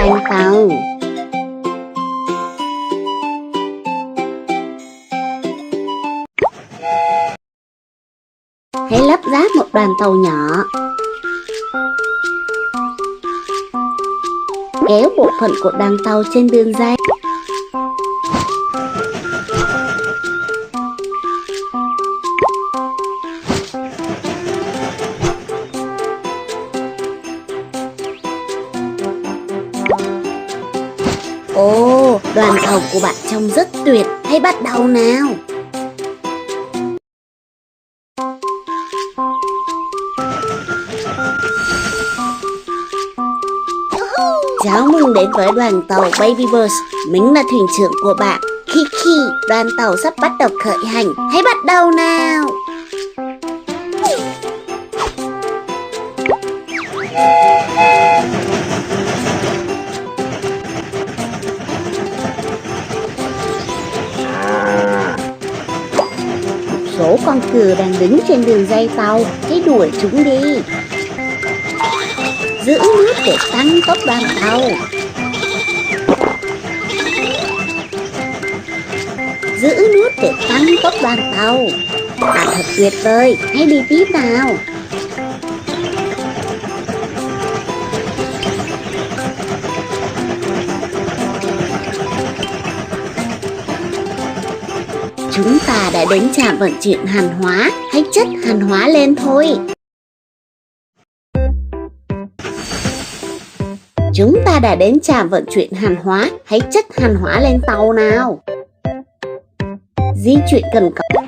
khoang tàu. Hãy lắp ráp một đoàn tàu nhỏ. Kéo bộ phận của đoàn tàu trên đường dây. Ồ, đoàn tàu của bạn trông rất tuyệt. Hãy bắt đầu nào. Chào mừng đến với đoàn tàu Baby Bus. Mình là thuyền trưởng của bạn, Kiki. Đoàn tàu sắp bắt đầu khởi hành. Hãy bắt đầu nào. Một số con cừu đang đứng trên đường dây tàu. Hãy đuổi chúng đi. Giữ nước để tăng tốc đoàn tàu. Giữ nước để tăng tốc đoàn tàu. Bạn thật tuyệt vời. Hãy đi tiếp nào. Chúng ta đã đến trạm vận chuyển hàng hóa. Hãy chất hàng hóa lên thôi. Chúng ta đã đến trạm vận chuyển hàng hóa. Hãy chất hàng hóa lên tàu nào. Di chuyển cần cẩu.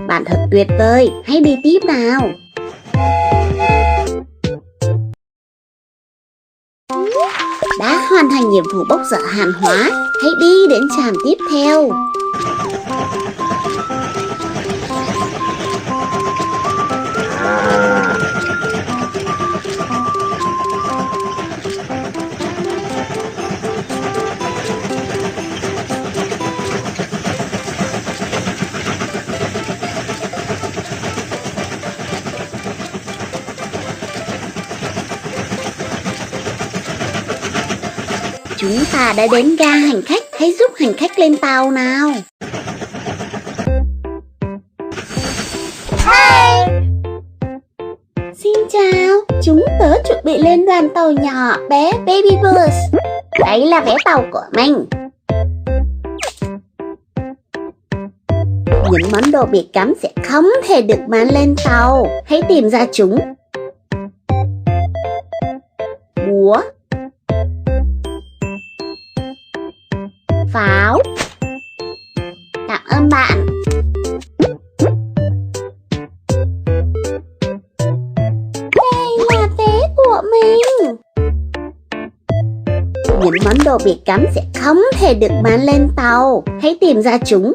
Bạn thật tuyệt vời. Hãy đi tiếp nào. Đã hoàn thành nhiệm vụ bốc dỡ hàng hóa. Hãy đi đến trạm tiếp theo. Chúng ta đã đến ga hành khách. Hãy giúp hành khách lên tàu nào. Hi. Xin chào. Chúng tớ chuẩn bị lên đoàn tàu nhỏ bé Baby Bus. Đấy là vé tàu của mình. Những món đồ bị cấm sẽ không thể được mang lên tàu. Hãy tìm ra chúng. Búa, pháo. Cảm ơn bạn. Đây là vé của mình. Những món đồ bị cấm sẽ không thể được mang lên tàu. Hãy tìm ra chúng.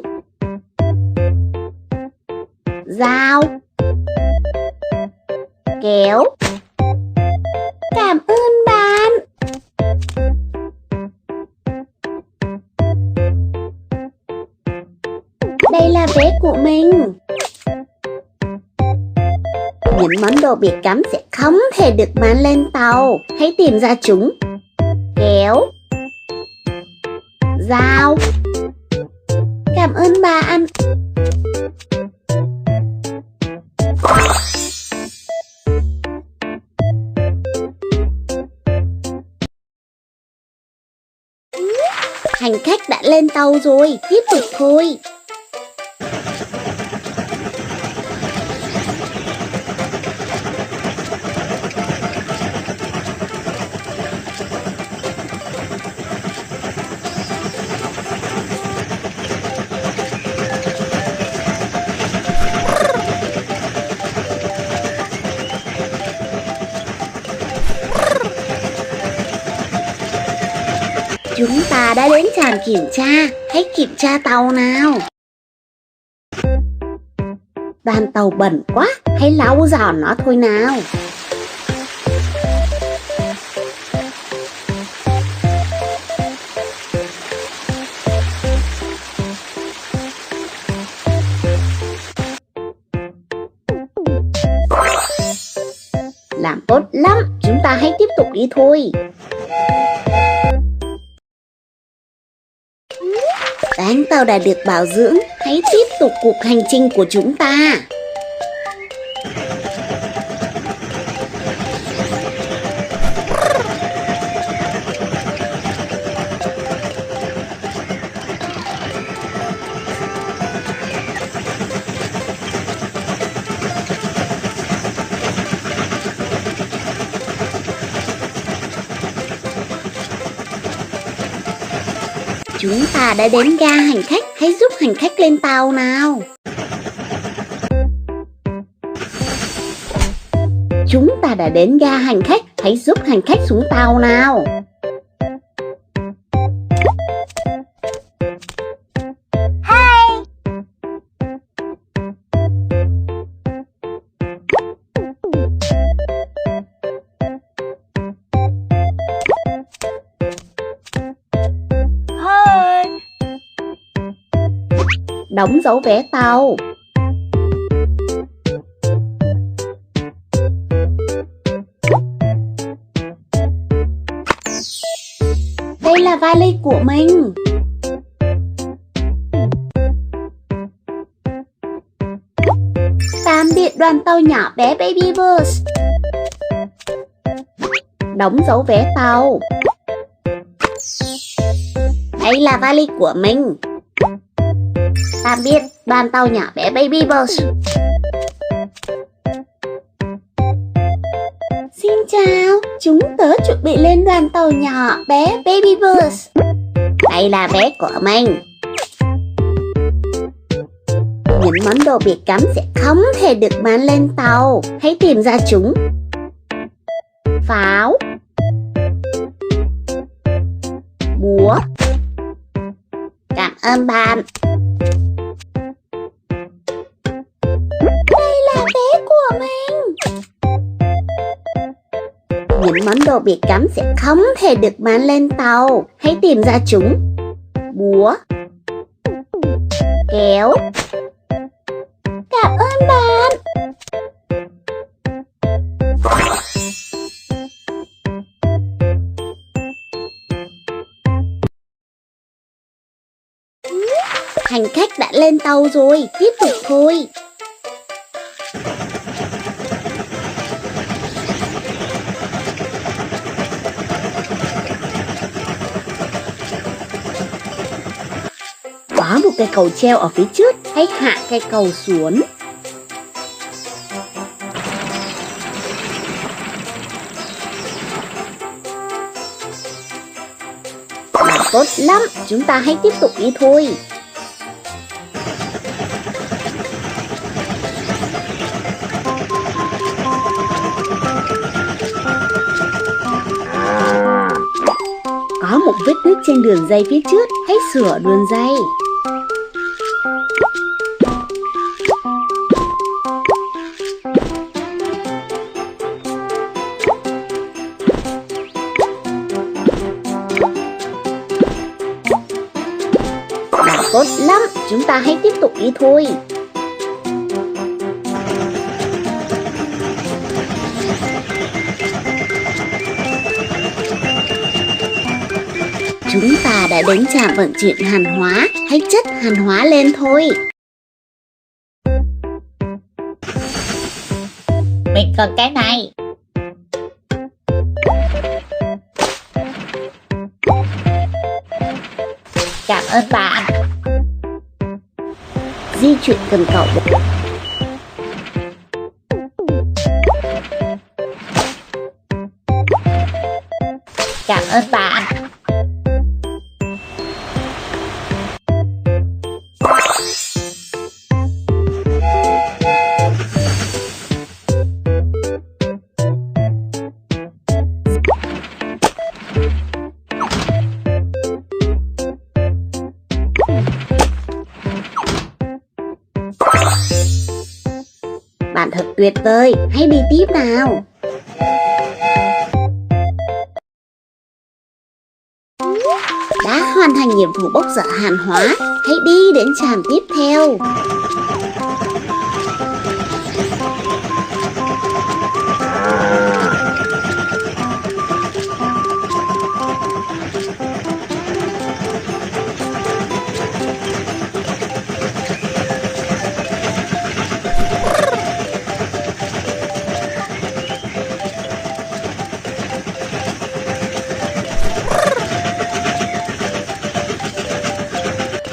Dao, kéo. Cảm ơn bạn. Đây là vé của mình. Những món đồ bị cấm sẽ không thể được mang lên tàu. Hãy tìm ra chúng. Kéo, dao. Cảm ơn bạn. Hành khách đã lên tàu rồi. Tiếp tục thôi. Chúng ta đã đến trạm kiểm tra. Hãy kiểm tra tàu nào. Đoàn tàu bẩn quá. Hãy lau dọn nó thôi nào. Làm tốt lắm, chúng ta hãy tiếp tục đi thôi. Đoàn tàu đã được bảo dưỡng, hãy tiếp tục cuộc hành trình của chúng ta. Chúng ta đã đến ga hành khách, hãy giúp hành khách lên tàu nào. Chúng ta đã đến ga hành khách, hãy giúp hành khách xuống tàu nào. Đóng dấu vé tàu. Đây là vali của mình. Tạm biệt đoàn tàu nhỏ bé Baby Bus. Đóng dấu vé tàu. Đây là vali của mình. Tạm biệt đoàn tàu nhỏ bé Baby Bus. Xin chào, chúng tớ chuẩn bị lên đoàn tàu nhỏ bé Baby Bus. Đây là vé của mình. Những món đồ bị cấm sẽ không thể được mang lên tàu. Hãy tìm ra chúng. Pháo, búa. Cảm ơn bạn. Đây là vé của mình. Những món đồ bị cấm sẽ không thể được mang lên tàu. Hãy tìm ra chúng. Búa, kéo. Cảm ơn bạn. Hành khách đã lên tàu rồi, tiếp tục thôi. Có một cây cầu treo ở phía trước, hãy hạ cây cầu xuống. Làm tốt lắm, chúng ta hãy tiếp tục đi thôi. Có một vết nứt trên đường ray phía trước, hãy sửa đường ray. Làm tốt lắm, chúng ta hãy tiếp tục đi thôi. Chúng ta đã đến trạm vận chuyển hàng hóa, hãy chất hàng hóa lên thôi. Mình cần cái này. Cảm ơn bạn. Di chuyển cần cẩu. Cảm ơn bạn. Bạn thật tuyệt vời, hãy đi tiếp nào. Đã hoàn thành nhiệm vụ bốc dỡ hàng hóa, hãy đi đến trạm tiếp theo.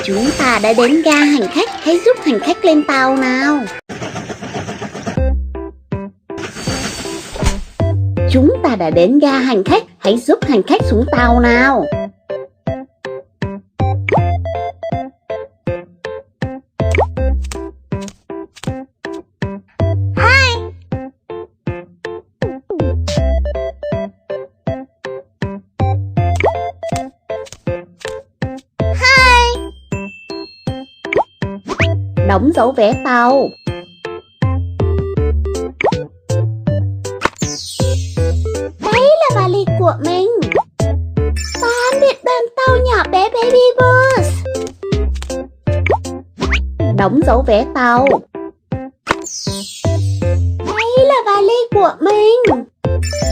Chúng ta đã đến ga hành khách, hãy giúp hành khách lên tàu nào. Chúng ta đã đến ga hành khách, hãy giúp hành khách xuống tàu nào. Đóng dấu vé tàu. Đấy là vali của mình. Tạm biệt đoàn tàu nhỏ bé Baby Bus. Đóng dấu vé tàu. Đấy là vali của mình.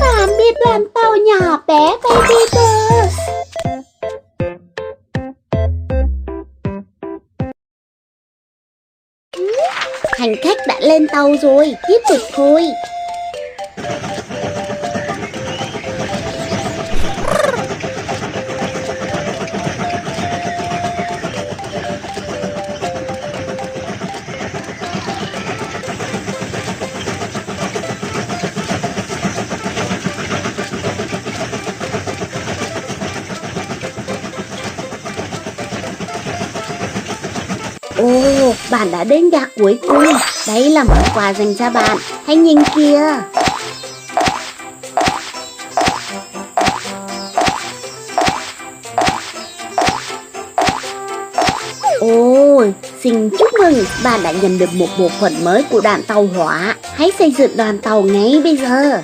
Tạm biệt đoàn tàu nhỏ bé Baby Bus. Hành khách đã lên tàu rồi, tiếp tục thôi. Ồ, bạn đã đến ga cuối cùng. Đây là món quà dành cho bạn. Hãy nhìn kìa. Ôi, xin chúc mừng, bạn đã nhận được một bộ phận mới của đoàn tàu hỏa. Hãy xây dựng đoàn tàu ngay bây giờ.